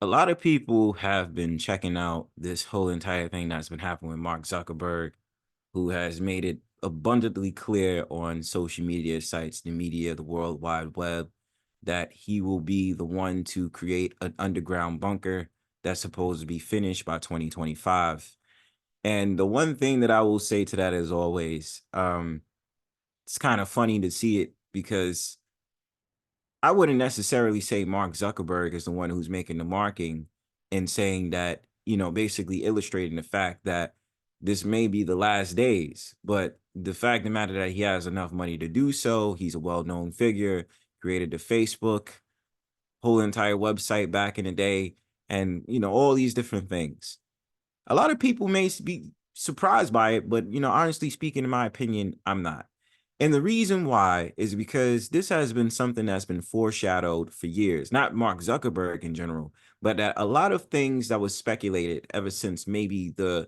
A lot of people have been checking out this whole entire thing that's been happening with Mark Zuckerberg, who has made it abundantly clear on social media sites, the media, the World Wide Web, that he will be the one to create an underground bunker that's supposed to be finished by 2025. And the one thing that I will say to that is always, it's kind of funny to see it because I wouldn't necessarily say Mark Zuckerberg is the one who's making the marking and saying that, basically illustrating the fact that this may be the last days. But the fact of the matter that he has enough money to do so, he's a well-known figure, created the Facebook, whole entire website back in the day, and all these different things. A lot of people may be surprised by it, but honestly speaking, in my opinion, I'm not. And the reason why is because this has been something that's been foreshadowed for years, not Mark Zuckerberg in general, but that a lot of things that was speculated ever since maybe the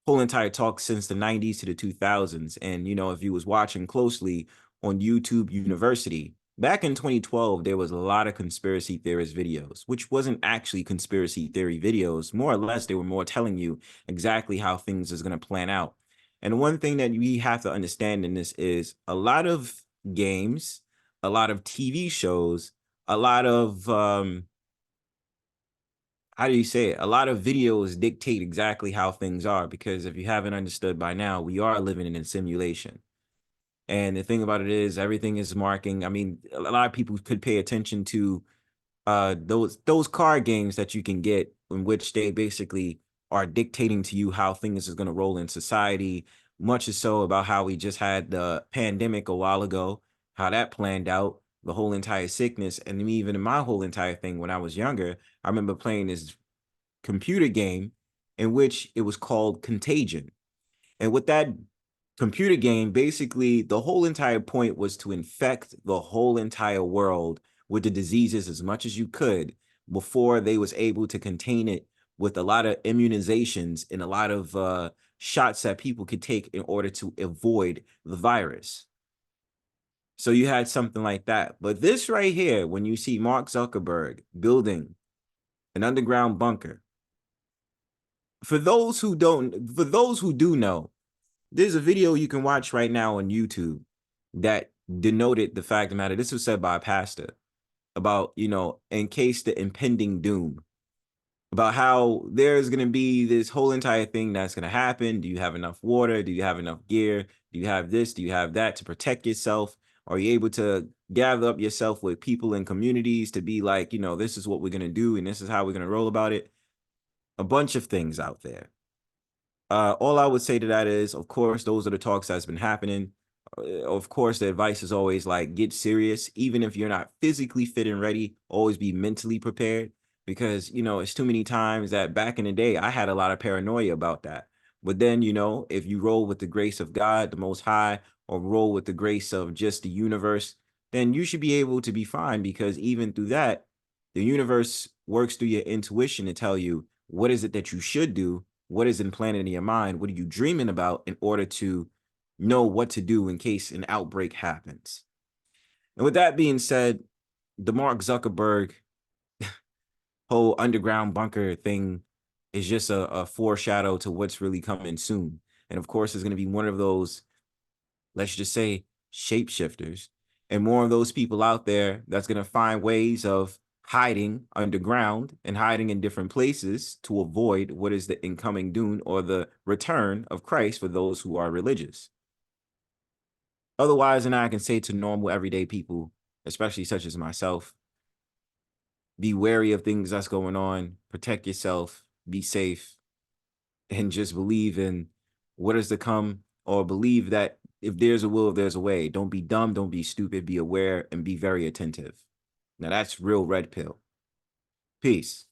whole entire talk since the 90s to the 2000s. And, if you was watching closely on YouTube University, back in 2012, there was a lot of conspiracy theorist videos, which wasn't actually conspiracy theory videos. More or less, they were more telling you exactly how things is going to plan out. And one thing that we have to understand in this is a lot of games, a lot of TV shows, a lot of how do you say it? A lot of videos dictate exactly how things are, because if you haven't understood by now, we are living in a simulation. And the thing about it is everything is marking. I mean, a lot of people could pay attention to those card games that you can get in which they basically are dictating to you how things is going to roll in society, much as so about how we just had the pandemic a while ago, how that planned out, the whole entire sickness. And even in my whole entire thing when I was younger, I remember playing this computer game in which it was called Contagion. And with that computer game, basically the whole entire point was to infect the whole entire world with the diseases as much as you could before they was able to contain it with a lot of immunizations and a lot of shots that people could take in order to avoid the virus. So you had something like that. But this right here, when you see Mark Zuckerberg building an underground bunker, for those who do know, there's a video you can watch right now on YouTube that denoted the fact of the matter. This was said by a pastor about, in case the impending doom, about how there's going to be this whole entire thing that's going to happen. Do you have enough water? Do you have enough gear? Do you have this? Do you have that to protect yourself? Are you able to gather up yourself with people in communities to be like, this is what we're going to do and this is how we're going to roll about it? A bunch of things out there. All I would say to that is, of course, those are the talks that's been happening. Of course, the advice is always like, get serious. Even if you're not physically fit and ready, always be mentally prepared. Because, it's too many times that back in the day, I had a lot of paranoia about that. But then, if you roll with the grace of God, the Most High, or roll with the grace of just the universe, then you should be able to be fine. Because even through that, the universe works through your intuition to tell you what is it that you should do, what is implanted in your mind, what are you dreaming about in order to know what to do in case an outbreak happens. And with that being said, the Mark Zuckerberg whole underground bunker thing is just a foreshadow to what's really coming soon. And of course, it's going to be one of those, let's just say, shapeshifters, and more of those people out there that's going to find ways of hiding underground and hiding in different places to avoid what is the incoming doom or the return of Christ for those who are religious. Otherwise, and I can say to normal everyday people, especially such as myself, be wary of things that's going on, protect yourself, be safe, and just believe in what is to come, or believe that if there's a will, there's a way. Don't be dumb, don't be stupid, be aware, and be very attentive. Now that's real red pill. Peace.